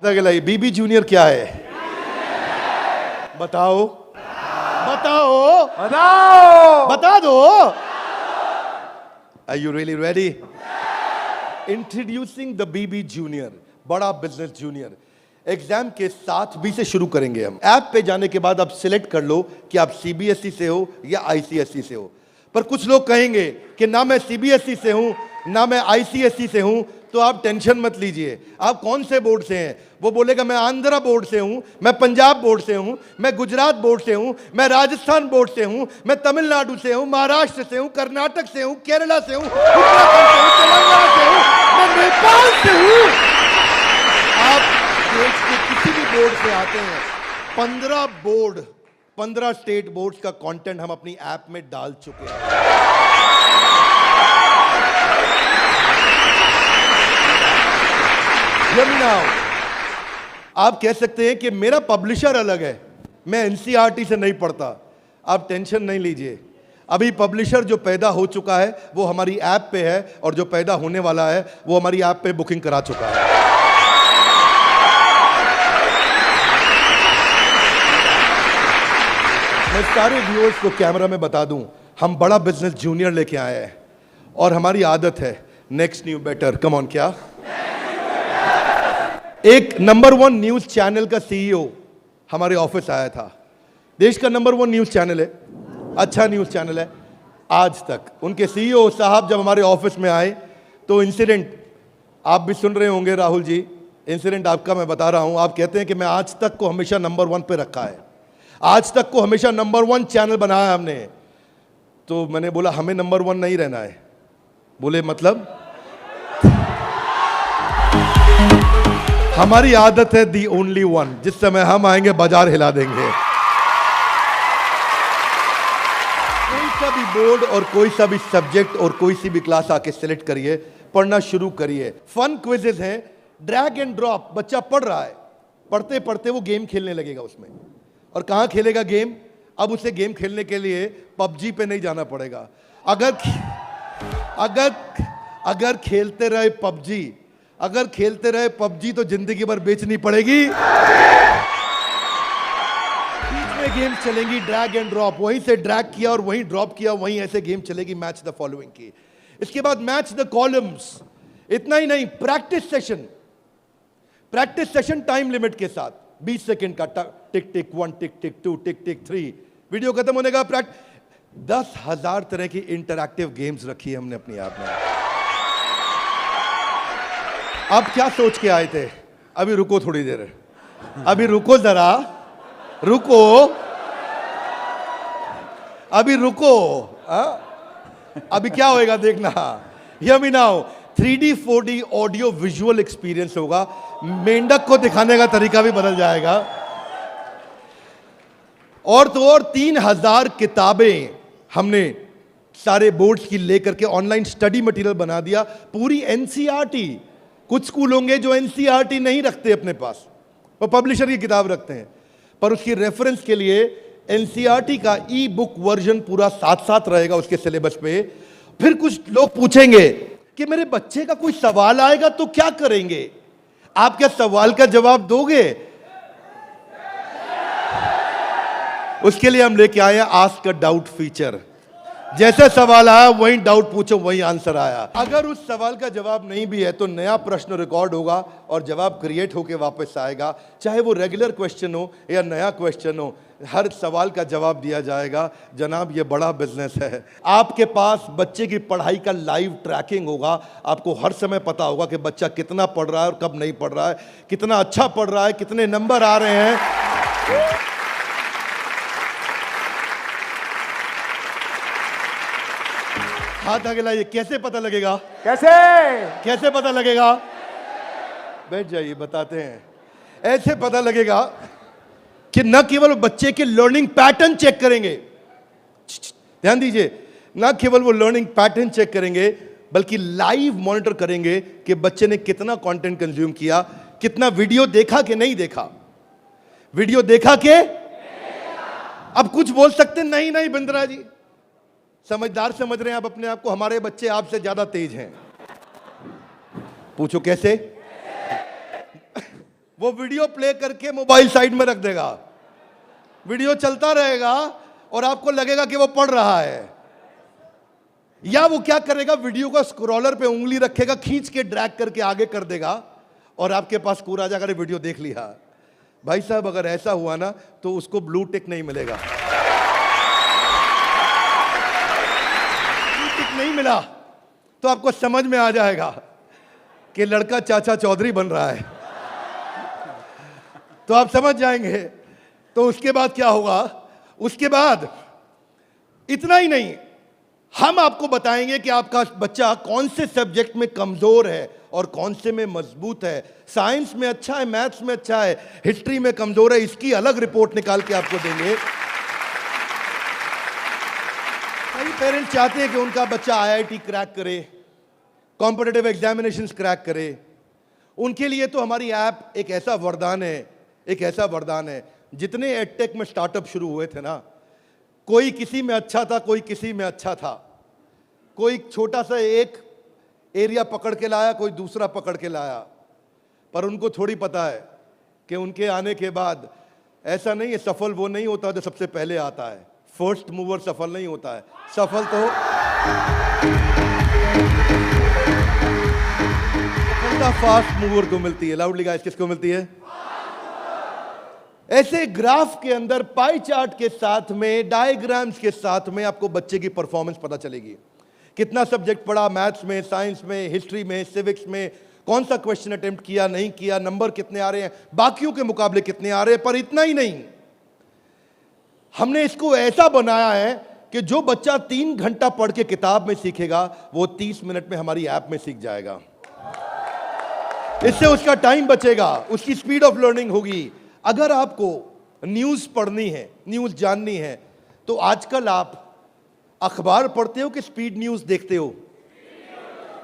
अगला बीबी जूनियर क्या है? बताओ बताओ बताओ। बता दो। Are you really ready? Introducing the BB Junior, बड़ा बिजनेस जूनियर। एग्जाम के साथ बी से शुरू करेंगे हम। ऐप पे जाने के बाद आप सिलेक्ट कर लो कि आप सीबीएसई से हो या आईसीएसई से हो। पर कुछ लोग कहेंगे कि ना मैं सीबीएसई से हूं ना मैं आईसीएसई से हूं, तो आप टेंशन मत लीजिए। आप कौन से बोर्ड से हैं? वो बोलेगा मैं आंध्रा बोर्ड से हूं, मैं पंजाब बोर्ड से हूं, मैं गुजरात बोर्ड से हूं, मैं राजस्थान बोर्ड से हूं, मैं तमिलनाडु से हूं, महाराष्ट्र से हूं, कर्नाटक से हूं, केरला से हूं, उत्तराखंड से हूं, तेलंगाना से हूं, मैं नेपाल से हूं। आप देश के किसी भी बोर्ड से आते हैं, 15 स्टेट बोर्ड्स का कंटेंट हम अपनी ऐप में डाल चुके हैं। आप कह सकते हैं कि मेरा पब्लिशर अलग है, मैं एनसीईआरटी से नहीं पढ़ता। आप टेंशन नहीं लीजिए, अभी पब्लिशर जो पैदा हो चुका है वो हमारी ऐप पे है, और जो पैदा होने वाला है वो हमारी ऐप पे बुकिंग करा चुका है। मैं सारे व्यूअर्स को कैमरा में बता दूं, हम बड़ा बिजनेस जूनियर लेके आए हैं, और हमारी आदत है next new better. Come on, क्या एक नंबर 1 न्यूज चैनल का सीईओ हमारे ऑफिस आया था। देश का नंबर 1 न्यूज चैनल है, अच्छा न्यूज चैनल है। आज तक उनके सीईओ साहब जब हमारे ऑफिस में आए तो इंसिडेंट आप भी सुन रहे होंगे, राहुल जी, इंसिडेंट आपका मैं बता रहा हूं। आप कहते हैं कि मैं आज तक को हमेशा नंबर 1 पे रखा है, आज तक को हमेशा नंबर 1 चैनल बनाया हमने। तो मैंने बोला हमें नंबर 1 नहीं रहना है। बोले मतलब? हमारी आदत है दी ओनली वन, जिस समय हम आएंगे बाजार हिला देंगे। कोई सा भी बोर्ड और कोई सा भी सब्जेक्ट और कोई सी भी क्लास आके सिलेक्ट करिए, पढ़ना शुरू करिए। फन क्विजेस हैं, ड्रैग एंड ड्रॉप। बच्चा पढ़ रहा है, पढ़ते पढ़ते वो गेम खेलने लगेगा उसमें। और कहां खेलेगा गेम? अब उसे गेम खेलने के लिए पबजी पे नहीं जाना पड़ेगा। अगर खेलते रहे पबजी, अगर खेलते रहे पबजी तो जिंदगी भर बेचनी पड़ेगी। बीच में गेम चलेंगी ड्रैग एंड ड्रॉप, वहीं से ड्रैग किया और वहीं ड्रॉप किया, वहीं ऐसे गेम चलेगी मैच द फॉलोइंग की। इसके बाद मैच द कॉलम्स। इतना ही नहीं, प्रैक्टिस सेशन टाइम लिमिट के साथ 20 सेकंड का, टिक टिक 1, टिक टिक 2, टिक टिक 3, वीडियो खत्म होने का 10,000 तरह की इंटरैक्टिव गेम्स रखी है हमने अपनी ऐप में। आप क्या सोच के आए थे? अभी रुको थोड़ी देर, अभी रुको जरा, रुको, अभी रुको। अभी क्या होएगा देखना। Hear me now, 3D 4D audio visual experience होगा। मेंढक को दिखाने का तरीका भी बदल जाएगा। और तो और 3000 किताबें हमने सारे बोर्ड्स की लेकर के ऑनलाइन स्टडी मटेरियल बना दिया, पूरी एनसीईआरटी। कुछ स्कूल होंगे जो एनसीईआरटी नहीं रखते अपने पास, वो पब्लिशर की किताब रखते हैं, पर उसकी रेफरेंस के लिए एनसीईआरटी का ई बुक वर्जन पूरा साथ साथ रहेगा उसके सिलेबस पे। फिर कुछ लोग पूछेंगे कि मेरे बच्चे का कोई सवाल आएगा तो क्या करेंगे? आप क्या सवाल का जवाब दोगे? उसके लिए हम लेके आए हैं आस्क अ डाउट फीचर। जैसे सवाल आया वही डाउट पूछो, वही आंसर आया। अगर उस सवाल का जवाब नहीं भी है तो नया प्रश्न रिकॉर्ड होगा और जवाब क्रिएट होके वापस आएगा। चाहे वो रेगुलर क्वेश्चन हो या नया क्वेश्चन हो, हर सवाल का जवाब दिया जाएगा। जनाब, ये बड़ा बिजनेस है। आपके पास बच्चे की पढ़ाई का लाइव ट्रैकिंग होगा। आपको हर समय पता होगा कि बच्चा कितना पढ़ रहा है और कब नहीं पढ़ रहा है, कितना अच्छा पढ़ रहा है, कितने नंबर आ रहे हैं। हाथ आगे लाइए। कैसे पता लगेगा? कैसे पता लगेगा? बैठ जाइए, बताते हैं। ऐसे पता लगेगा कि न केवल बच्चे के लर्निंग पैटर्न चेक करेंगे, ध्यान दीजिए, न केवल वो लर्निंग पैटर्न चेक करेंगे बल्कि लाइव मॉनिटर करेंगे कि बच्चे ने कितना कंटेंट कंज्यूम किया, कितना वीडियो देखा कि नहीं देखा, वीडियो देखा के। अब कुछ बोल सकते नहीं, नहीं बिंद्रा जी, समझदार समझ रहे हैं आप अपने आप को, हमारे बच्चे आपसे ज्यादा तेज हैं। पूछो कैसे? वो वीडियो प्ले करके मोबाइल साइड में रख देगा, वीडियो चलता रहेगा और आपको लगेगा कि वो पढ़ रहा है। या वो क्या करेगा, वीडियो का स्क्रॉलर पे उंगली रखेगा, खींच के ड्रैग करके आगे कर देगा और आपके पास पूरा जाकर वीडियो देख लिया। भाई साहब, अगर ऐसा हुआ ना तो उसको ब्लू टिक नहीं मिलेगा। ब्लू टिक नहीं मिला तो आपको समझ में आ जाएगा कि लड़का चाचा चौधरी बन रहा है, तो आप समझ जाएंगे। तो उसके बाद क्या होगा, उसके बाद इतना ही नहीं, हम आपको बताएंगे कि आपका बच्चा कौन से सब्जेक्ट में कमजोर है और कौन से में मजबूत है। साइंस में अच्छा है, मैथ्स में अच्छा है, हिस्ट्री में कमजोर है, इसकी अलग रिपोर्ट निकाल के आपको देंगे। कई पेरेंट्स चाहते हैं कि उनका बच्चा आईआईटी क्रैक करे, कॉम्पिटिटिव एग्जामिनेशंस क्रैक करे। उनके लिए तो हमारी ऐप एक ऐसा वरदान है, एक ऐसा वरदान है। जितने एडटेक में स्टार्टअप शुरू हुए थे ना, कोई किसी में अच्छा था, कोई किसी में अच्छा था, कोई छोटा सा एक एरिया पकड़ के लाया, कोई दूसरा पकड़ के लाया, पर उनको थोड़ी पता है कि उनके आने के बाद ऐसा नहीं है, सफल वो नहीं होता जो सबसे पहले आता है। फर्स्ट मूवर सफल नहीं होता है, सफल तो सफलता फास्ट मूवर को मिलती है। लाउडली गाइस, किसको मिलती है? ऐसे ग्राफ के अंदर पाई चार्ट के साथ में, डायग्राम्स के साथ में आपको बच्चे की परफॉर्मेंस पता चलेगी। कितना सब्जेक्ट पढ़ा, मैथ्स में, साइंस में, हिस्ट्री में, सिविक्स में, कौन सा क्वेश्चन अटेम्प्ट किया, नहीं किया, नंबर कितने आ रहे हैं, बाकियों के मुकाबले कितने आ रहे हैं। पर इतना ही नहीं, हमने इसको ऐसा बनाया है कि जो बच्चा 3 घंटा पढ़ के किताब में सीखेगा, वो 30 मिनट में हमारी ऐप में सीख जाएगा। इससे उसका टाइम बचेगा, उसकी स्पीड ऑफ लर्निंग होगी। अगर आपको न्यूज़ पढ़नी है, न्यूज़ जाननी है, तो आजकल आप अखबार पढ़ते हो कि स्पीड न्यूज़ देखते हो?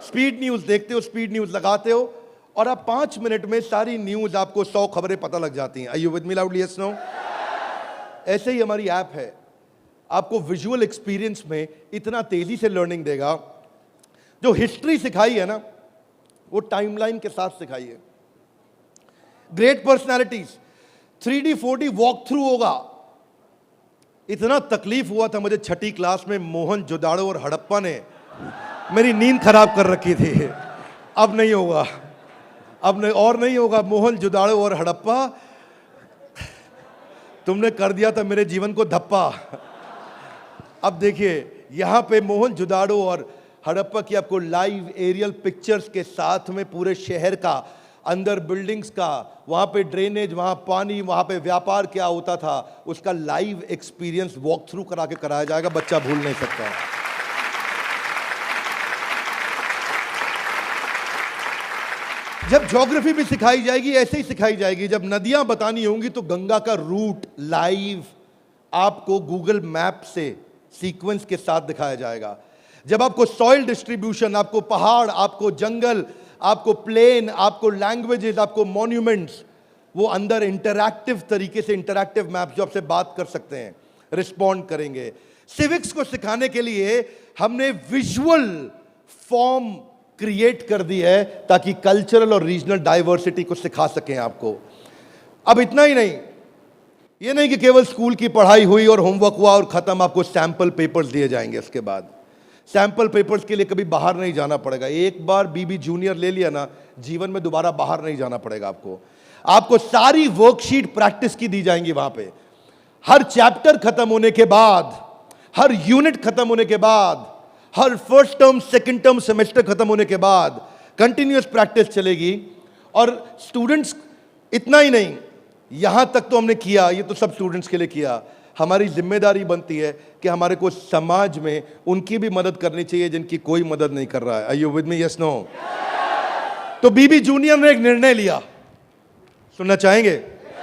स्पीड न्यूज़ देखते हो, स्पीड न्यूज़ लगाते हो और आप 5 मिनट में सारी न्यूज़, आपको 100 खबरें पता लग जाती हैं। Are you with me loudly? Yes, no? ऐसे ही हमारी ऐप है, आपको विजुअल एक्सपीरियंस में इतना तेजी से लर्निंग देगा। जो हिस्ट्री सिखाई है ना, वो टाइमलाइन के साथ सिखाई है। Great personalities 3D 4D walk through होगा। इतना तकलीफ हुआ था मुझे 6ठी क्लास में, मोहन जोदाड़ो और हड़प्पा ने मेरी नींद खराब कर रखी थी। अब नहीं होगा, अब नहीं, और नहीं होगा। मोहन जोदाड़ो और हड़प्पा, तुमने कर दिया था मेरे जीवन को धप्पा। अब देखिए, यहां पे मोहन जोदाड़ो और हड़प्पा की आपको लाइव एरियल पिक्चर्स के साथ में पूरे शहर का, अंदर बिल्डिंग्स का, वहां पे ड्रेनेज, वहां पानी, वहां पे व्यापार क्या होता था, उसका लाइव एक्सपीरियंस वॉक थ्रू करा के कराया जाएगा। बच्चा भूल नहीं सकता। जब ज्योग्राफी भी सिखाई जाएगी, ऐसे ही सिखाई जाएगी। जब नदियां बतानी होंगी तो गंगा का रूट लाइव आपको गूगल मैप से सीक्वेंस के साथ दिखाया जाएगा। जब आपको सॉइल डिस्ट्रीब्यूशन, आपको पहाड़, आपको जंगल, आपको प्लेन, आपको लैंग्वेजेस, आपको मॉन्यूमेंट्स, वो अंदर इंटरैक्टिव तरीके से, इंटरैक्टिव मैप जो आपसे बात कर सकते हैं, रिस्पॉन्ड करेंगे। सिविक्स को सिखाने के लिए हमने विजुअल फॉर्म क्रिएट कर दी है ताकि कल्चरल और रीजनल डाइवर्सिटी को सिखा सकें आपको। अब इतना ही नहीं, ये नहीं कि केवल स्कूल की पढ़ाई हुई और होमवर्क हुआ और खत्म। आपको सैंपल पेपर्स दिए जाएंगे। इसके बाद सैंपल पेपर्स के लिए कभी बाहर नहीं जाना पड़ेगा। एक बार बीबी जूनियर ले लिया ना, जीवन में दोबारा बाहर नहीं जाना पड़ेगा आपको सारी वर्कशीट प्रैक्टिस की दी जाएंगी वहां पे। हर चैप्टर खत्म होने के बाद, हर यूनिट खत्म होने के बाद, हर first term, second term, semester खत्म होने के बाद कंटिन्यूअस प्रैक्टिस चलेगी। और स्टूडेंट्स, इतना ही नहीं, यहां तक तो हमने किया, ये तो सब स्टूडेंट्स के लिए किया। हमारी जिम्मेदारी बनती है कि हमारे को समाज में उनकी भी मदद करनी चाहिए जिनकी कोई मदद नहीं कर रहा है। Are you with me? Yes, no? तो बीबी जूनियर ने एक निर्णय लिया, सुनना चाहेंगे?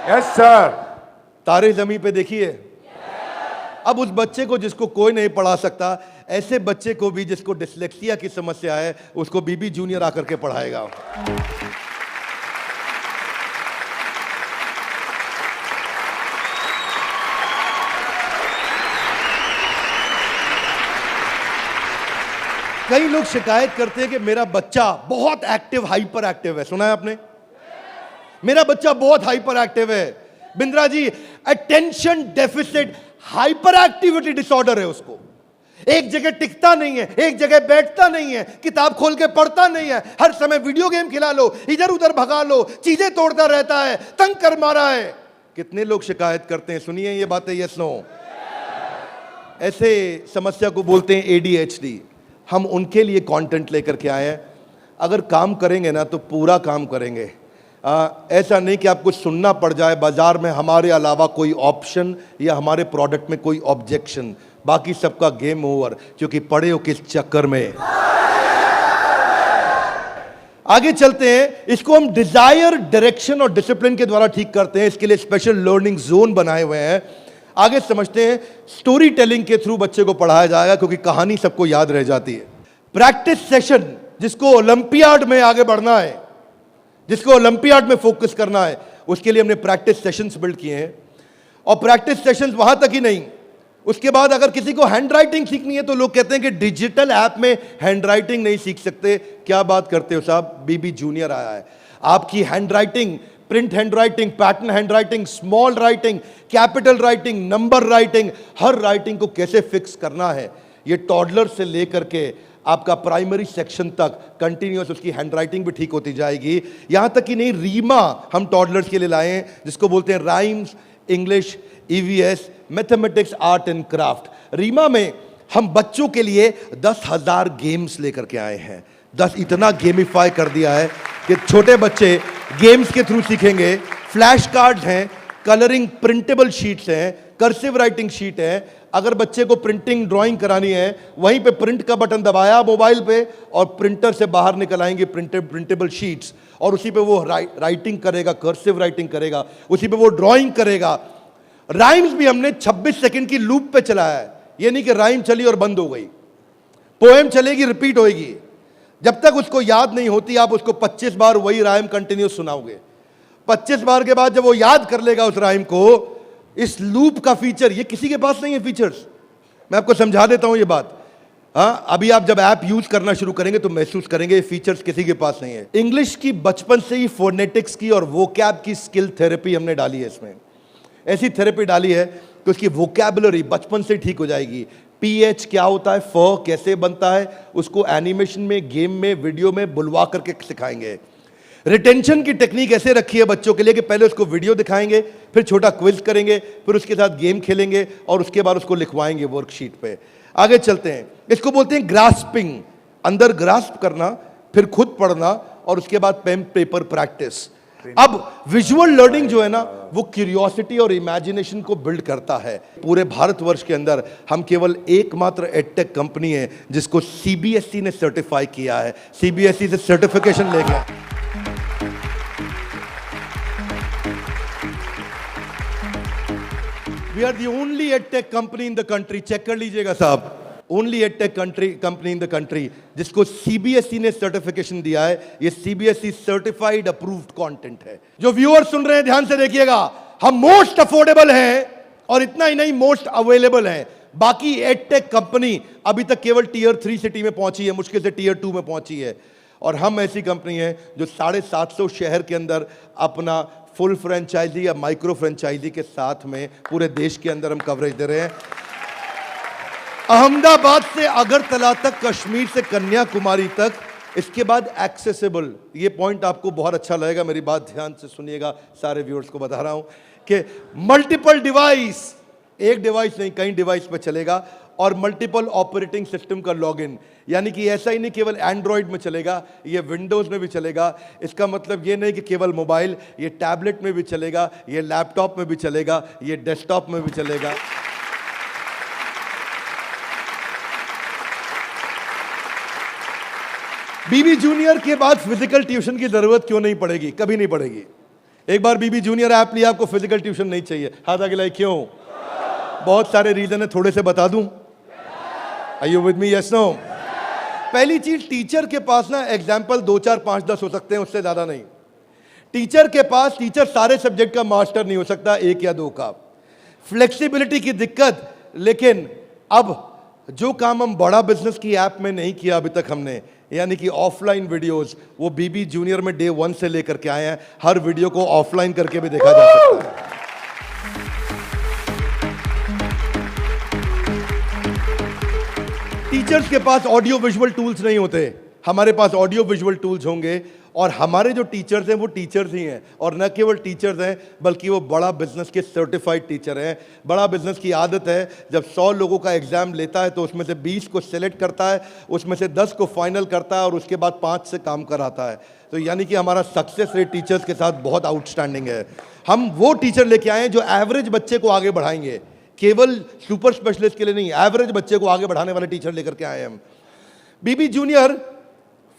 Yes sir. तारे जमीन पे देखिए। अब उस बच्चे को जिसको कोई नहीं पढ़ा सकता, ऐसे बच्चे को भी जिसको डिसलेक्सिया की समस्या है, उसको बीबी जूनियर आकर के पढ़ाएगा। कई लोग शिकायत करते हैं कि मेरा बच्चा बहुत एक्टिव, हाइपर एक्टिव है। सुना है आपने? मेरा बच्चा बहुत हाइपर एक्टिव है Bindra ji, attention deficit hyper activity disorder है उसको। एक जगह टिकता नहीं है, एक जगह बैठता नहीं है, किताब खोल के पढ़ता नहीं है, हर समय वीडियो गेम खिला लो, इधर उधर भगा लो, चीजें तोड़ता रहता है, तंग कर मारा है। कितने लोग शिकायत करते हैं, सुनिए ये बातें, यस नो। ऐसे समस्या को बोलते हैं ADHD। हम उनके लिए कंटेंट लेकर के आए हैं। अगर काम करेंगे ना तो पूरा काम करेंगे। ऐसा नहीं कि आपको सुनना पड़ जाए बाजार में हमारे अलावा कोई ऑप्शन या हमारे प्रोडक्ट में कोई ऑब्जेक्शन, बाकी सबका गेम ओवर, क्योंकि पड़े हो किस चक्कर में। आगे चलते हैं। इसको हम डिजायर, डायरेक्शन और डिसिप्लिन के द्वारा ठीक करते हैं। इसके लिए स्पेशल लर्निंग जोन बनाए हुए हैं। आगे समझते हैं। स्टोरी टेलिंग के थ्रू बच्चे को पढ़ाया जाएगा, क्योंकि कहानी सबको याद रह जाती है। प्रैक्टिस सेशन, जिसको ओलंपियाड में आगे बढ़ना है, जिसको ओलंपियाड में फोकस करना है, उसके लिए हमने प्रैक्टिस सेशंस बिल्ड किए हैं। और प्रैक्टिस सेशंस वहां तक ही नहीं, उसके बाद अगर किसी को हैंड राइटिंग सीखनी है तो लोग कहते हैं कि डिजिटल ऐप में हैंड राइटिंग नहीं सीख सकते। क्या बात करते हो साहब, बीबी जूनियर आया है। आपकी handwriting, print handwriting, pattern handwriting, small writing, capital writing, number writing, हर राइटिंग को कैसे फिक्स करना है, ये टॉडलर से लेकर के आपका प्राइमरी सेक्शन तक कंटिन्यूअस उसकी हैंडराइटिंग भी ठीक होती जाएगी। यहां तक कि नहीं, रीमा हम टॉडलर्स के लिए लाए हैं, जिसको बोलते हैं rhymes, English, EVS, mathematics, art and craft. Reema में हम बच्चों के लिए 10,000 गेम्स लेकर के आए हैं। 10 इतना गेमिफाई कर दिया है कि छोटे बच्चे गेम्स के थ्रू सीखेंगे। फ्लैश कार्ड्स हैं, कलरिंग प्रिंटेबल शीट्स हैं, कर्सिव राइटिंग शीट है। अगर बच्चे को प्रिंटिंग ड्राइंग करानी है, वहीं पे प्रिंट का बटन दबाया मोबाइल पे और प्रिंटर से बाहर निकल आएंगे प्रिंटेबल शीट्स, और उसी पे वो राइटिंग करेगा, कर्सिव राइटिंग करेगा, उसी पे वो ड्राइंग करेगा। राइम्स भी हमने 26 सेकंड की लूप पे चलाया है। ये नहीं कि राइम चली और बंद हो गई, पोएम चलेगी, रिपीट होएगी। जब तक उसको याद नहीं होती, आप उसको 25 बार वही राइम कंटिन्यूस सुनाओगे। 25 बार के बाद जब वो याद कर लेगा उस राइम को, इस लूप का फीचर, ये किसी के पास नहीं है फीचर्स। मैं आपको समझा देता हूं ये बात। अभी आप जब ऐप यूज करना शुरू करेंगे तो महसूस करेंगे ये फीचर्स किसी के पास नहीं है। इंग्लिश की बचपन से ही फोनेटिक्स की और वोकैब की स्किल थेरेपी हमने डाली है इसमें। ऐसी थेरेपी डाली है कि उसकी वोकैबुलरी बचपन से ठीक हो जाएगी। PH क्या होता है, फ कैसे बनता है, उसको एनिमेशन में, गेम में, वीडियो में बुलवा करके सिखाएंगे। रिटेंशन की टेक्निक ऐसे रखी है बच्चों के लिए कि पहले उसको वीडियो दिखाएंगे, फिर छोटा क्विज करेंगे, फिर उसके साथ गेम खेलेंगे और उसके बाद उसको लिखवाएंगे वर्कशीट पे। आगे चलते हैं। इसको बोलते हैं ग्रास्पिंग, अंदर ग्रास्प करना, फिर खुद पढ़ना और उसके बाद पेन पेपर प्रैक्टिस। अब विजुअल लर्निंग जो है ना, वो क्यूरियोसिटी और इमेजिनेशन को बिल्ड करता है। पूरे भारतवर्ष के अंदर हम केवल एकमात्र एडटेक कंपनी है जिसको CBSE ने सर्टिफाई किया है। CBSE से सर्टिफिकेशन ले गया। We are the only edtech company in the country, check कर लीजिएगा साहब, only edtech company in the country जिसको CBSE ने सर्टिफिकेशन दिया है। ये CBSE सर्टिफाइड अप्रूव्ड कंटेंट है। जो व्यूअर सुन रहे हैं ध्यान से देखिएगा, हम मोस्ट अफोर्डेबल हैं और इतना ही नहीं, मोस्ट अवेलेबल हैं। बाकी एडटेक कंपनी अभी तक केवल Tier 3 सिटी में पहुंची है, मुश्किल से Tier 2 में पहुंची है। और हम ऐसी कंपनी है जो 750 शहर के अंदर अपना फुल फ्रेंचाइजी या माइक्रो फ्रेंचाइजी के साथ में पूरे देश के अंदर हम कवरेज दे रहे हैं। अहमदाबाद से अगरतला तक, कश्मीर से कन्याकुमारी तक, इसके बाद एक्सेसिबल। ये पॉइंट आपको बहुत अच्छा लगेगा, मेरी बात ध्यान से सुनिएगा, सारे व्यूअर्स को बता रहा हूं कि मल्टीपल डिवाइस, एक डिवाइस नहीं कई डिवाइस पे चलेगा, और मल्टीपल ऑपरेटिंग सिस्टम का लॉगिन। यानी कि ऐसा ही नहीं केवल एंड्रॉइड में चलेगा, ये विंडोज में भी चलेगा। इसका मतलब ये नहीं कि केवल मोबाइल, ये टैबलेट में भी चलेगा, ये लैपटॉप में भी चलेगा, ये डेस्कटॉप में भी चलेगा। बीबी जूनियर के बाद फिजिकल ट्यूशन की जरूरत क्यों नहीं पड़ेगी? कभी नहीं पड़ेगी। एक बार बीबी जूनियर ऐप लिया, आपको फिजिकल ट्यूशन नहीं चाहिए। हाथ आगे लाइए, क्यों? बहुत सारे रीजन है, थोड़े से बता दूं। Are you with me? Yes, no? पहली चीज, टीचर के पास ना एग्जाम्पल 2, 4, 5, 10 हो सकते हैं, उससे ज्यादा नहीं। टीचर के पास, टीचर सारे सब्जेक्ट का मास्टर नहीं हो सकता, 1 या 2 का। फ्लेक्सिबिलिटी की दिक्कत। लेकिन अब जो काम हम बड़ा बिजनेस की ऐप में नहीं किया अभी तक हमने, यानी कि ऑफलाइन वीडियोस, वो बीबी जूनियर में डे 1 से लेकर के आए हैं। हर वीडियो को ऑफलाइन करके भी देखा जा सकता है। टीचर्स के पास ऑडियो विजुअल टूल्स नहीं होते, हमारे पास ऑडियो विजुअल टूल्स होंगे। और हमारे जो टीचर्स हैं वो टीचर्स ही हैं, और न केवल टीचर्स हैं बल्कि वो बड़ा बिजनेस के सर्टिफाइड टीचर हैं। बड़ा बिजनेस की आदत है, जब 100 लोगों का एग्जाम लेता है तो उसमें से 20 को सिलेक्ट करता है, उसमें से 10 को फाइनल करता है और उसके बाद 5 से काम कराता है। तो यानी कि हमारा सक्सेस रेट टीचर्स के साथ बहुत आउटस्टैंडिंग है। हम वो टीचर लेके आए हैं जो एवरेज बच्चे को आगे बढ़ाएंगे, केवल सुपर स्पेशलिस्ट के लिए नहीं, एवरेज बच्चे को आगे बढ़ाने वाले टीचर लेकर के आए हैं हम। बीबी जूनियर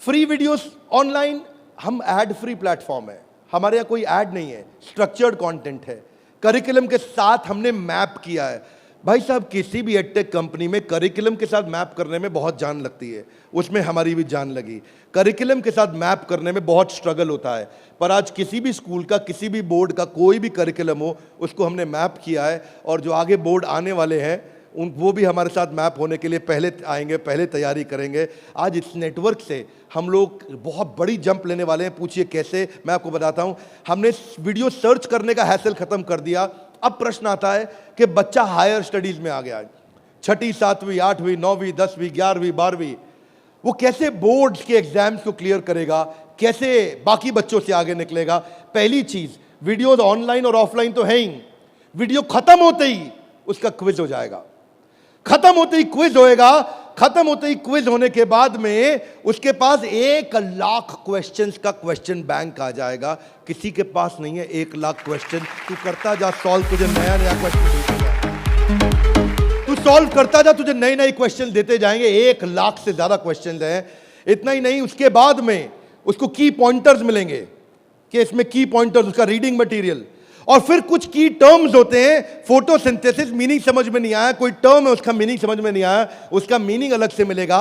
फ्री वीडियोस ऑनलाइन, हम एड फ्री प्लेटफॉर्म है, हमारे यहाँ कोई ऐड नहीं है, स्ट्रक्चर्ड कंटेंट है। करिकुलम के साथ हमने मैप किया है। भाई साहब, किसी भी एडटेक कंपनी में करिकुलम के साथ मैप करने में बहुत जान लगती है, उसमें हमारी भी जान लगी। करिकुलम के साथ मैप करने में बहुत स्ट्रगल होता है, पर आज किसी भी स्कूल का, किसी भी बोर्ड का कोई भी करिकुलम हो, उसको हमने मैप किया है। और जो आगे बोर्ड आने वाले हैं वो भी हमारे साथ मैप होने के लिए पहले आएंगे, पहले तैयारी करेंगे। आज इस नेटवर्क से हम लोग बहुत बड़ी जंप लेने वाले हैं। पूछिए कैसे, मैं आपको बताता हूं। हमने वीडियो सर्च करने का हैसल खत्म कर दिया। अब प्रश्न आता है कि बच्चा हायर स्टडीज में आ गया है, 6ठी 7वीं 8वीं 9वीं 10वीं 11वीं 12वीं, वो कैसे बोर्ड्स के एग्जाम्स को क्लियर करेगा, कैसे बाकी बच्चों से आगे निकलेगा। पहली चीज, वीडियोज ऑनलाइन और ऑफलाइन तो है ही, वीडियो खत्म होते ही उसका क्विज हो जाएगा। खत्म होते ही क्विज होएगा, खत्म होते ही क्विज होने के बाद में उसके पास 1 लाख क्वेश्चंस का क्वेश्चन बैंक आ जाएगा। किसी के पास नहीं है 1 लाख क्वेश्चन। तू करता जा सॉल्व, तुझे नया नया क्वेश्चन, तू सॉल्व करता जा, तुझे नए नए क्वेश्चन देते जाएंगे। 1 लाख से ज्यादा क्वेश्चन हैं। इतना ही नहीं, उसके बाद में उसको की पॉइंटर्स मिलेंगे कि इसमें की पॉइंटर्स, उसका रीडिंग मटेरियल, और फिर कुछ की टर्म्स होते हैं। फोटोसिंथेसिस मीनिंग समझ में नहीं आया, कोई टर्म है उसका मीनिंग समझ में नहीं आया, उसका मीनिंग अलग से मिलेगा।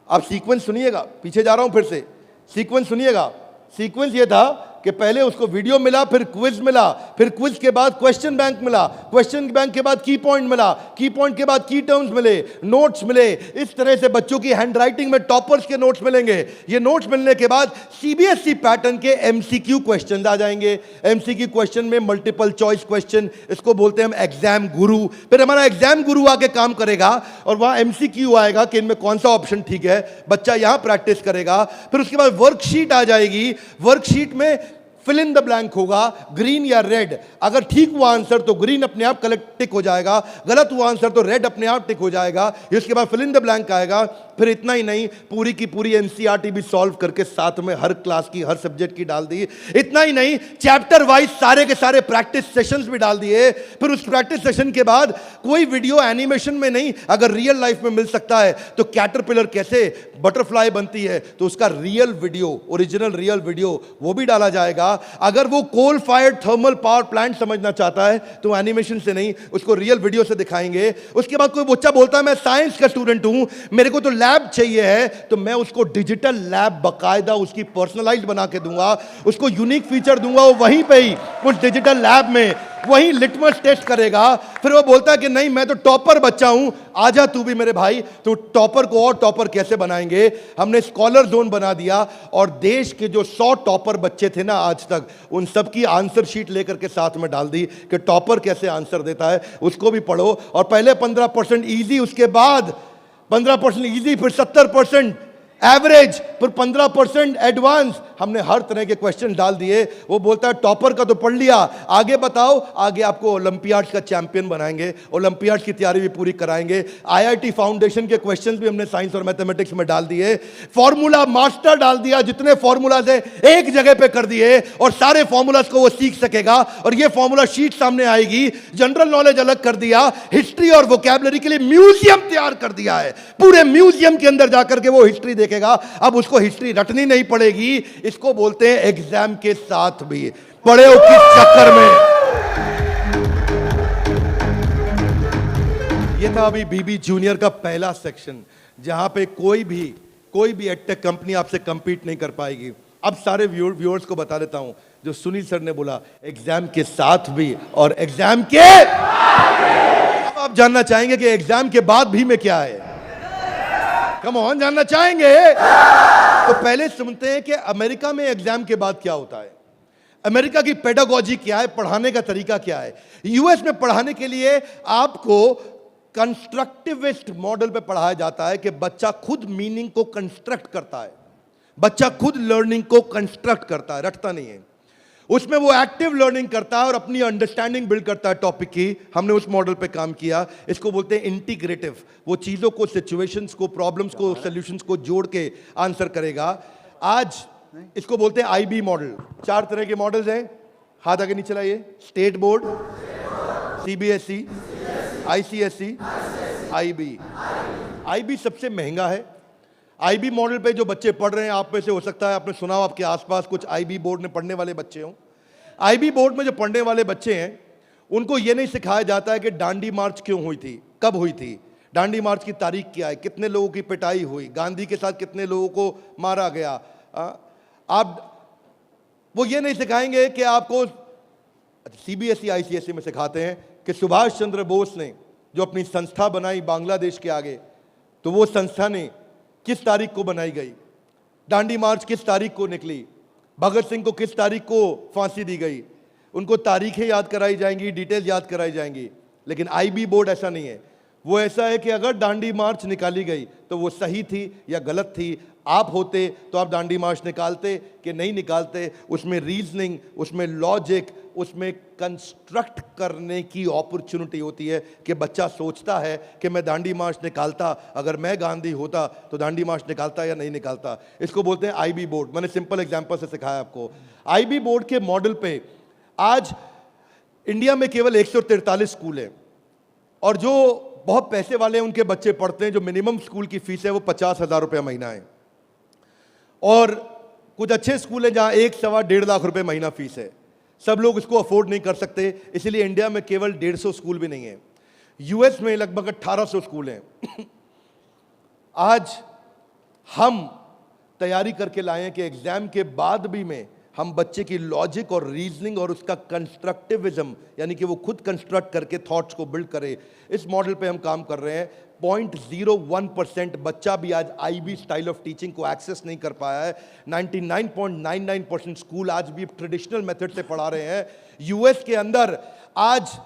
आप सीक्वेंस सुनिएगा, पीछे जा रहा हूं फिर से, सीक्वेंस सुनिएगा। सीक्वेंस ये था कि पहले उसको वीडियो मिला, फिर क्विज मिला, फिर क्विज के बाद क्वेश्चन बैंक मिला, क्वेश्चन बैंक के बाद की पॉइंट मिला, की पॉइंट के बाद की टर्म्स मिले, नोट्स मिले। इस तरह से बच्चों की हैंडराइटिंग में टॉपर्स के नोट्स मिलेंगे। ये नोट्स मिलने के बाद सीबीएसई पैटर्न के एमसीक्यू क्वेश्चंस आ जाएंगे। एमसीक्यू क्वेश्चन में मल्टीपल चॉइस क्वेश्चन, इसको बोलते हैं हम एग्जाम गुरु। फिर हमारा एग्जाम गुरु आके काम करेगा और वहां एमसीक्यू आएगा कि इनमें कौन सा ऑप्शन ठीक है, बच्चा यहां प्रैक्टिस करेगा। फिर उसके बाद वर्कशीट आ जाएगी, वर्कशीट में फिल इन द ब्लैंक होगा, ग्रीन या रेड। अगर ठीक हुआ आंसर तो ग्रीन अपने आप कलेक्ट टिक हो जाएगा, गलत हुआ आंसर तो रेड अपने आप टिक हो जाएगा। इसके बाद फिल इन द ब्लैंक आएगा। फिर इतना ही नहीं, पूरी की पूरी एनसीईआरटी भी सॉल्व करके साथ में हर क्लास की, हर सब्जेक्ट की डाल दी। इतना ही नहीं, चैप्टर वाइज सारे के सारे प्रैक्टिस सेशंस भी डाल दिए। फिर उस प्रैक्टिस सेशन के बाद कोई वीडियो एनिमेशन में नहीं, अगर रियल लाइफ में मिल सकता है तो कैटरपिलर कैसे बटरफ्लाई बनती है तो उसका real video, original real video वो भी डाला जाएगा। अगर वो coal fired thermal power plant समझना चाहता है तो एनिमेशन से नहीं, उसको रियल वीडियो से दिखाएंगे। उसके बाद कोई बच्चा बोलता है मैं साइंस का स्टूडेंट हूं, मेरे को तो लैब चाहिए है, तो मैं उसको डिजिटल लैब बकायदा उसकी पर्सनलाइज्ड बना के दूंगा, उसको यूनिक फीचर दूंगा। वो वहीं पे ही उस डिजिटल लैब में वही लिटमस टेस्ट करेगा। फिर वो बोलता है कि नहीं मैं तो टॉपर बच्चा हूं, आजा तू भी मेरे भाई। तो टॉपर को और टॉपर कैसे बनाएंगे, हमने स्कॉलर जोन बना दिया और देश के जो 100 टॉपर बच्चे थे ना आज तक, उन सब की आंसर शीट लेकर के साथ में डाल दी कि टॉपर कैसे आंसर देता है, उसको भी पढ़ो। और पहले 15% इजी, उसके बाद 15% इजी, फिर 70% एवरेज, फिर 15% एडवांस। हमने हर तरह के क्वेश्चन डाल दिए। वो बोलता है टॉपर का तो पढ़ लिया, आगे बताओ। आगे आपको ओलंपियाड्स का चैंपियन बनाएंगे, ओलंपियाड्स की तैयारी भी पूरी कराएंगे। आईआईटी फाउंडेशन के क्वेश्चंस भी हमने साइंस और मैथमेटिक्स में डाल दिए। फॉर्मूला मास्टर डाल दिया, जितने फॉर्मूलाज है एक जगह पे कर दिए और सारे फॉर्मूलाज को वो सीख सकेगा। और ये फॉर्मूला शीट सामने आएगी। जनरल नॉलेज अलग कर दिया, हिस्ट्री और वोकैबुलरी के लिए म्यूजियम तैयार कर दिया है। पूरे म्यूजियम के अंदर जाकर के वो हिस्ट्री देखेगा। अब उसको हिस्ट्री रटनी नहीं पड़ेगी। इसको बोलते हैं एग्जाम के साथ भी। पढ़े हो किस चक्कर में? ये था अभी बीबी जूनियर का पहला सेक्शन, जहां पे कोई भी एडटेक कंपनी आपसे कंपीट नहीं कर पाएगी। अब सारे व्यूअर्स को बता देता हूं जो सुनील सर ने बोला, एग्जाम के साथ भी और एग्जाम के अब आप जानना चाहेंगे कि एग्जाम के बाद भी में क्या है। कम ऑन जानना चाहेंगे? तो पहले सुनते हैं कि अमेरिका में एग्जाम के बाद क्या होता है, अमेरिका की पेडागोजी क्या है, पढ़ाने का तरीका क्या है। यूएस में पढ़ाने के लिए आपको कंस्ट्रक्टिविस्ट मॉडल पे पढ़ाया जाता है कि बच्चा खुद मीनिंग को कंस्ट्रक्ट करता है, बच्चा खुद लर्निंग को कंस्ट्रक्ट करता है, रटता नहीं है। उसमें वो एक्टिव लर्निंग करता है और अपनी अंडरस्टैंडिंग बिल्ड करता है टॉपिक की। हमने उस मॉडल पे काम किया, इसको बोलते हैं इंटीग्रेटिव। वो चीजों को, सिचुएशंस को, प्रॉब्लम्स को, सॉल्यूशंस को जोड़ के आंसर करेगा। आज इसको बोलते हैं आईबी मॉडल। 4 तरह के मॉडल्स हैं, हाथ आगे नीचे लाइए। State board, CBSE, ICSE, IB. IB सबसे महंगा है। आईबी मॉडल पे जो बच्चे पढ़ रहे हैं, आप में से हो सकता है आपने सुना हो, आपके आसपास कुछ आईबी बोर्ड में पढ़ने वाले बच्चे हों। आईबी बोर्ड में जो पढ़ने वाले बच्चे हैं, उनको ये नहीं सिखाया जाता है कि डांडी मार्च क्यों हुई थी, कब हुई थी, डांडी मार्च की तारीख क्या है, कितने लोगों की पिटाई हुई, गांधी के साथ कितने लोगों को मारा गया। वो ये नहीं सिखाएंगे कि आपको, सीबीएसई आईसीएसई में सिखाते हैं कि सुभाष चंद्र बोस ने जो अपनी संस्था बनाई बांग्लादेश के आगे, तो वो संस्था ने किस तारीख को बनाई गई, डांडी मार्च किस तारीख को निकली, भगत सिंह को किस तारीख को फांसी दी गई। उनको तारीखें याद कराई जाएंगी, डिटेल याद कराई जाएंगी। लेकिन आईबी बोर्ड ऐसा नहीं है। वो ऐसा है कि अगर डांडी मार्च निकाली गई तो वो सही थी या गलत थी। आप होते तो आप डांडी मार्च निकालते कि नहीं निकालते। उसमें रीजनिंग, उसमें लॉजिक, उसमें कंस्ट्रक्ट करने की अपॉर्चुनिटी होती है कि बच्चा सोचता है कि मैं डांडी मार्च निकालता, अगर मैं गांधी होता तो डांडी मार्च निकालता या नहीं निकालता। इसको बोलते हैं आईबी बोर्ड। मैंने सिंपल एग्जांपल से सिखाया आपको। आईबी बोर्ड के मॉडल पे आज इंडिया में केवल 143 स्कूल हैं, और जो बहुत पैसे वाले हैं उनके बच्चे पढ़ते हैं। जो मिनिमम स्कूल की फीस है वो 50,000 रुपये महीना है, और कुछ अच्छे स्कूल हैं जहां 1-1.25 लाख रुपए महीना फीस है। सब लोग इसको अफोर्ड नहीं कर सकते, इसलिए इंडिया में केवल 150 स्कूल भी नहीं है। यूएस में लगभग 1800 स्कूल हैं। आज हम तैयारी करके लाए हैं कि एग्जाम के बाद भी में हम बच्चे की लॉजिक और रीजनिंग और उसका कंस्ट्रक्टिविज्म, यानी कि वो खुद कंस्ट्रक्ट करके थॉट्स को बिल्ड करे, इस मॉडल पे हम काम कर रहे हैं। 0.01% बच्चा भी आज आईबी स्टाइल ऑफ टीचिंग को एक्सेस नहीं कर पाया है। 99.99% स्कूल आज भी ट्रेडिशनल मेथड से पढ़ा रहे हैं। यूएस के अंदर आज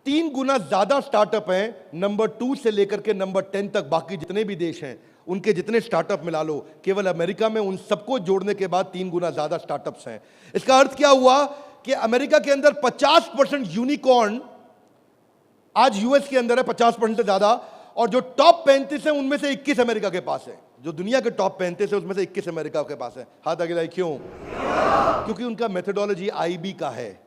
3 गुना ज्यादा स्टार्टअप हैं, नंबर 2 से लेकर के नंबर 10 तक। बाकी जितने भी देश हैं उनके जितने स्टार्टअप मिला लो, केवल अमेरिका में उन सबको जोड़ने के बाद 3 गुना ज्यादा स्टार्टअप्स हैं। इसका अर्थ क्या हुआ कि अमेरिका के अंदर 50% यूनिकॉर्न आज यूएस के अंदर है, 50% से ज्यादा। और जो टॉप 35 है उनमें से 21 अमेरिका के पास है। जो दुनिया के टॉप 35 है उसमें से 21 अमेरिका के पास है। हाथ आगे लाइए। क्यों? क्योंकि उनका मेथोडोलॉजी आईबी का है।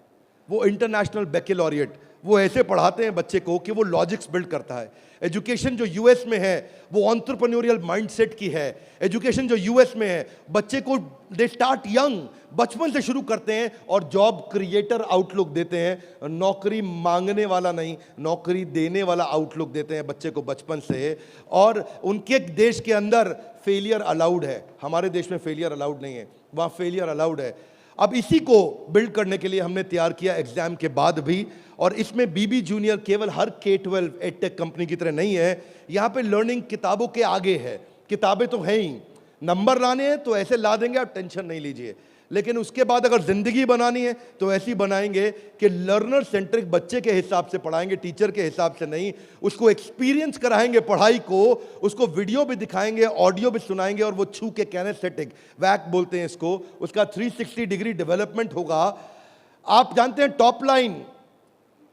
वो इंटरनेशनल बैकलॉरिएट, वो ऐसे पढ़ाते हैं बच्चे को कि वो लॉजिक्स बिल्ड करता है। एजुकेशन जो यूएस में है वो एंटरप्रेन्योरियल माइंडसेट की है। एजुकेशन जो यूएस में है, बच्चे को दे स्टार्ट यंग, बचपन से शुरू करते हैं और जॉब क्रिएटर आउटलुक देते हैं। नौकरी मांगने वाला नहीं, नौकरी देने वाला आउटलुक देते हैं बच्चे को बचपन से। और उनके देश के अंदर फेलियर अलाउड है, हमारे देश में फेलियर अलाउड नहीं है, वहाँ फेलियर अलाउड है। अब इसी को बिल्ड करने के लिए हमने तैयार किया एग्जाम के बाद भी। और इसमें बीबी जूनियर केवल हर K-12 एडटेक कंपनी की तरह नहीं है। यहाँ पे लर्निंग किताबों के आगे है। किताबें तो हैं ही, नंबर लाने हैं तो ऐसे ला देंगे, आप टेंशन नहीं लीजिए। लेकिन उसके बाद अगर जिंदगी बनानी है तो ऐसी बनाएंगे कि लर्नर सेंट्रिक, बच्चे के हिसाब से पढ़ाएंगे, टीचर के हिसाब से नहीं। उसको एक्सपीरियंस कराएंगे पढ़ाई को, उसको वीडियो भी दिखाएंगे, ऑडियो भी सुनाएंगे, और वो छू के कैनेस्थेटिक, वैक बोलते हैं इसको, उसका 360 डिग्री डेवलपमेंट होगा। आप जानते हैं टॉप लाइन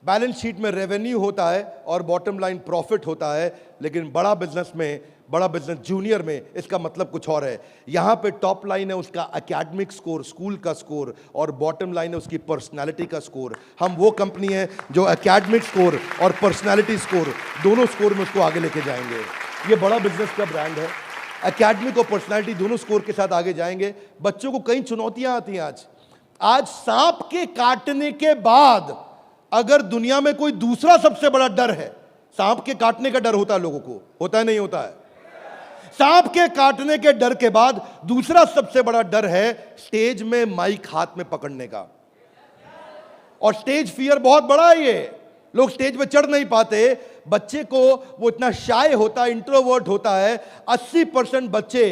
बैलेंस शीट में रेवेन्यू होता है और बॉटम लाइन प्रॉफिट होता है, लेकिन बड़ा बिजनेस में, बड़ा बिजनेस जूनियर में इसका मतलब कुछ और है। यहां पे टॉप लाइन है उसका एकेडमिक स्कोर, स्कूल का स्कोर, और बॉटम लाइन है उसकी पर्सनालिटी का स्कोर। हम वो कंपनी है जो एकेडमिक स्कोर और पर्सनालिटी स्कोर, दोनों स्कोर में उसको आगे लेके जाएंगे। ये बड़ा बिजनेस का ब्रांड है। एकेडमिक और पर्सनालिटी दोनों स्कोर के साथ आगे जाएंगे। बच्चों को कई चुनौतियां आती हैं। आज सांप के काटने के बाद अगर दुनिया में कोई दूसरा सबसे बड़ा डर है, सांप के काटने का डर होता है लोगों को, होता है नहीं होता है? सांप के काटने के डर के बाद दूसरा सबसे बड़ा डर है स्टेज में माइक हाथ में पकड़ने का। और स्टेज फियर बहुत बड़ा है। ये लोग स्टेज पे चढ़ नहीं पाते। बच्चे को वो इतना शाय होता है, इंट्रोवर्ट होता है। 80% बच्चे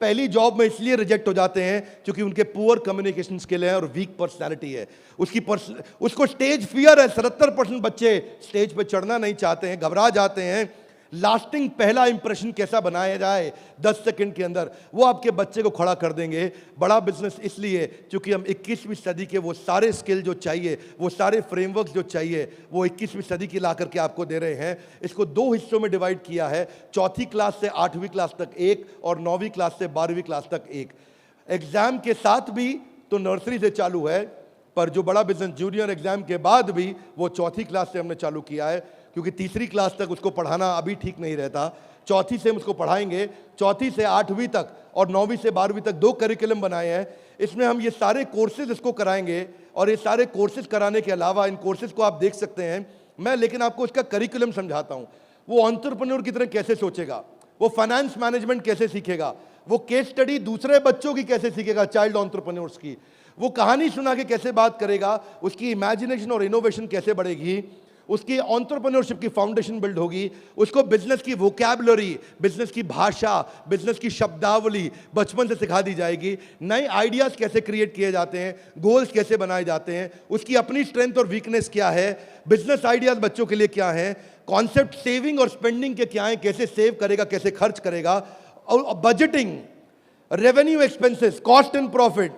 पहली जॉब में इसलिए रिजेक्ट हो जाते हैं क्योंकि उनके पुअर कम्युनिकेशन स्किल है और वीक पर्सनालिटी है। उसको स्टेज फियर है। 77% बच्चे स्टेज पे चढ़ना नहीं चाहते हैं, घबरा जाते हैं। लास्टिंग पहला इंप्रेशन कैसा बनाया जाए 10 सेकंड के अंदर, वो आपके बच्चे को खड़ा कर देंगे। बड़ा बिजनेस इसलिए क्योंकि हम 21वीं सदी के वो सारे स्किल जो चाहिए, वो सारे फ्रेमवर्क जो चाहिए, वो 21वीं सदी की ला करके आपको दे रहे हैं। इसको 2 हिस्सों में डिवाइड किया है, 4th क्लास से 8वीं क्लास तक एक और 9वीं क्लास से 12वीं क्लास तक एक। एग्जाम के साथ भी तो नर्सरी से चालू है, पर जो बड़ा बिजनेस जूनियर एग्जाम के बाद भी वो 4th क्लास से हमने चालू किया है, क्योंकि 3री क्लास तक उसको पढ़ाना अभी ठीक नहीं रहता। 4थी से हम उसको पढ़ाएंगे, 4थी से 8वीं तक और 9वीं से 12वीं तक 2 करिकुलम बनाए हैं। इसमें हम ये सारे कोर्सेज इसको कराएंगे और ये सारे कोर्सेज कराने के अलावा इन कोर्सेज को आप देख सकते हैं मैं, लेकिन आपको इसका करिकुलम समझाता हूँ। वो एंटरप्रेन्योर की तरह कैसे सोचेगा, वो फाइनेंस मैनेजमेंट कैसे सीखेगा, वो केस स्टडी दूसरे बच्चों की कैसे सीखेगा, चाइल्ड एंटरप्रेन्योर्स की, वो कहानी सुना के कैसे बात करेगा, उसकी इमेजिनेशन और इनोवेशन कैसे बढ़ेगी, उसकी एंटरप्रेन्योरशिप की फाउंडेशन बिल्ड होगी, उसको बिजनेस की वोकैबुलरी, बिजनेस की भाषा, बिजनेस की शब्दावली बचपन से सिखा दी जाएगी। नए आइडियाज कैसे क्रिएट किए जाते हैं, गोल्स कैसे बनाए जाते हैं, उसकी अपनी स्ट्रेंथ और वीकनेस क्या है, बिजनेस आइडियाज बच्चों के लिए क्या है, कॉन्सेप्ट सेविंग और स्पेंडिंग के क्या है, कैसे सेव करेगा, कैसे खर्च करेगा, और budgeting, revenue expenses, cost and profit,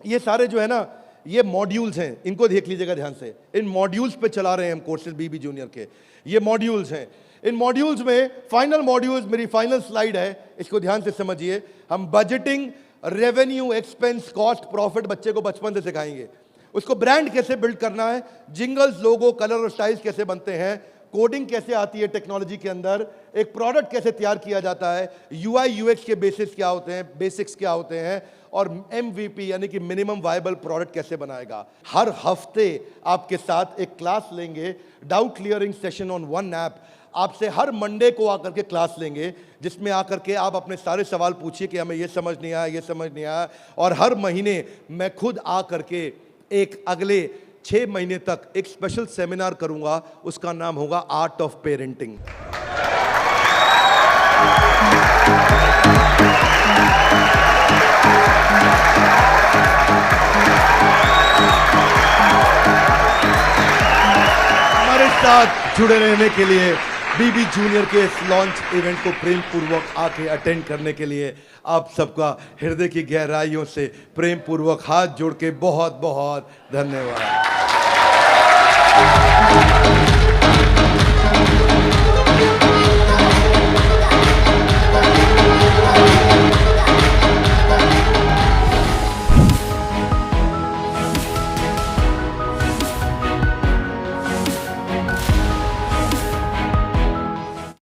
ये सारे जो है ना, ये मॉड्यूल्स हैं। इनको देख लीजिएगा ध्यान से। इन मॉड्यूल्स पे चला रहे हैं हम कोर्सेज बीबी जूनियर के। ये मॉड्यूल्स हैं। इन मॉड्यूल्स में फाइनल मॉड्यूल्स, मेरी फाइनल स्लाइड है, इसको ध्यान से समझिए। हम budgeting, revenue, expense, cost, profit बच्चे को बचपन से सिखाएंगे। उसको ब्रांड कैसे बिल्ड करना है, जिंगल्स, लोगो, कलर और स्टाइल्स कैसे बनते हैं, कोडिंग कैसे आती है टेक्नोलॉजी के अंदर, एक प्रोडक्ट कैसे तैयार किया जाता है, यूआई यूएक्स के बेसिस क्या होते हैं, बेसिक्स क्या होते हैं, और एमवीपी यानी कि मिनिमम वायबल प्रोडक्ट कैसे बनाएगा। हर हफ्ते आपके साथ एक क्लास लेंगे, doubt clearing session on one app. आपसे हर मंडे को आकर के क्लास लेंगे, जिसमें आकर के आप अपने सारे सवाल पूछिए कि हमें ये समझ नहीं आया, ये समझ नहीं आया। और हर महीने मैं खुद आकर के एक अगले 6 महीने तक एक स्पेशल सेमिनार करूंगा, उसका नाम होगा आर्ट ऑफ पेरेंटिंग। हमारे साथ जुड़े रहने के लिए, बीबी जूनियर के इस लॉन्च इवेंट को प्रेम पूर्वक आके अटेंड करने के लिए आप सबका हृदय की गहराइयों से प्रेम पूर्वक हाथ जोड़ के बहुत बहुत धन्यवाद।